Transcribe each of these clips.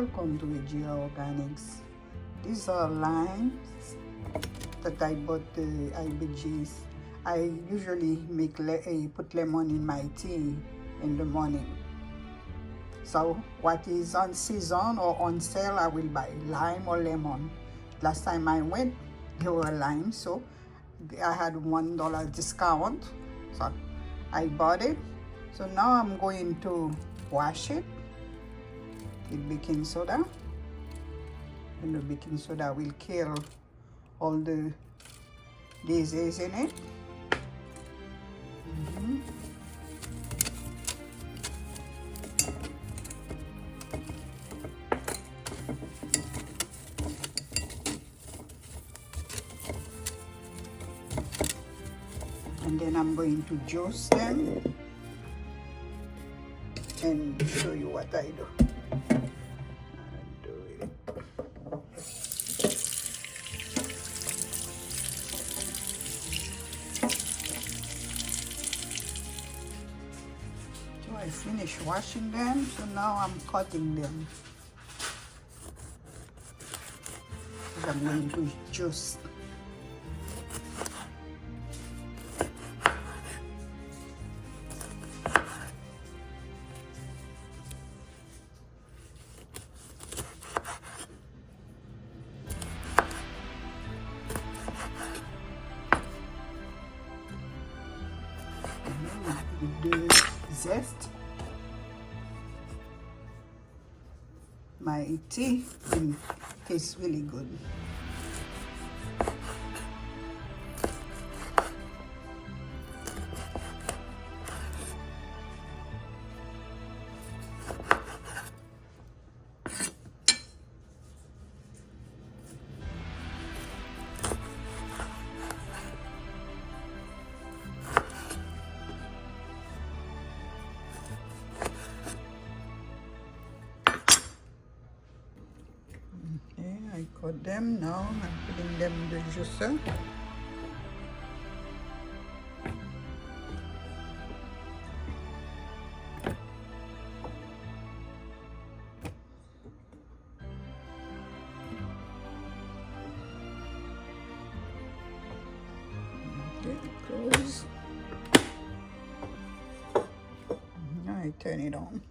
Welcome to AGR Organics. These are limes that I bought the IBGs. I usually put lemon in my tea in the morning. So what is on season or on sale, I will buy lime or lemon. Last time I went, there were limes, so I had $1 discount. So I bought it. So now I'm going to wash it with baking soda, and the baking soda will kill all the disease in it. And then I'm going to juice them and show you what I do. So I finished washing them, so now I'm cutting them. I'm going to juice. The zest, my tea tastes really good. I cut them now. I'm putting them in the juicer. Okay, close. Now I turn it on.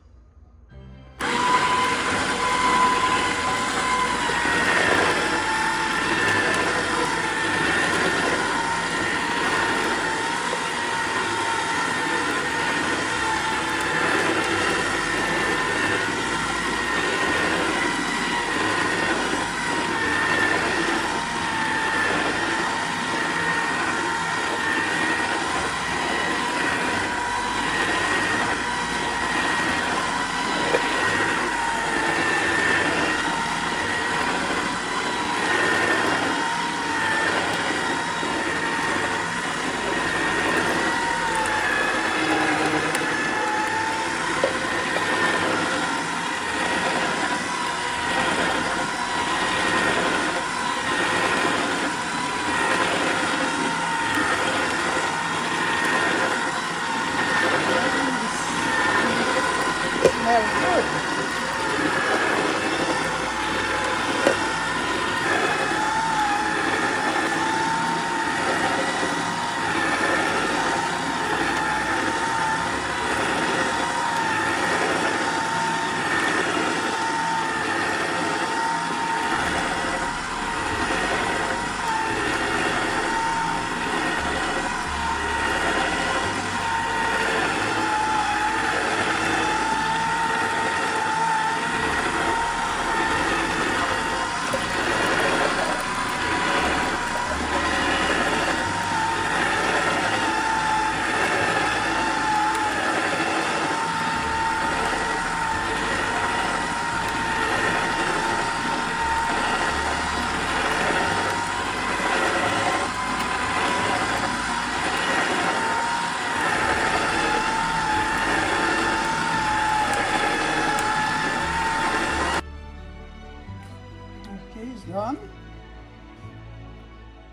It's done.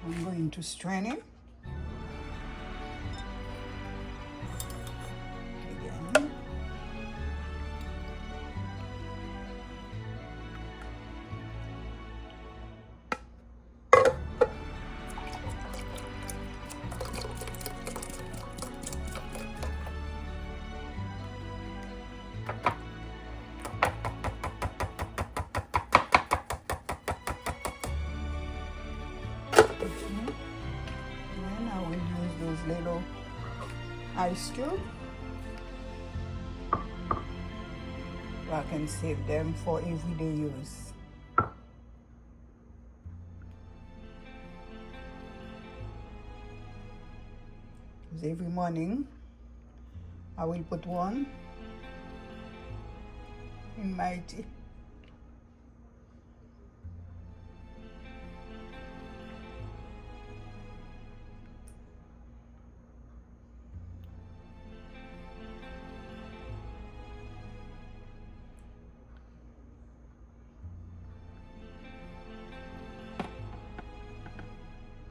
I'm going to strain it. Again. little ice cube. So I can save them for everyday use. Every morning I will put one in my tea.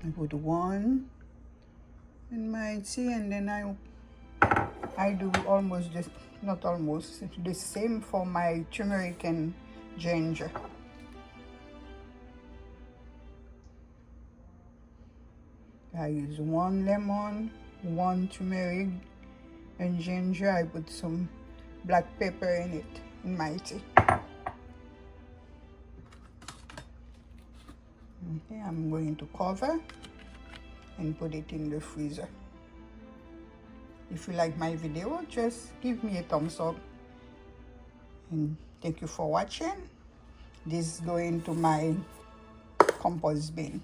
I put one in my tea, and then I do almost just, not almost, the same for my turmeric and ginger. I use one lemon, one turmeric and ginger. I put some black pepper in it in my tea. Okay, I'm going to cover and put it in the freezer. If you like my video, just give me a thumbs up, and thank you for watching. This is going to my compost bin.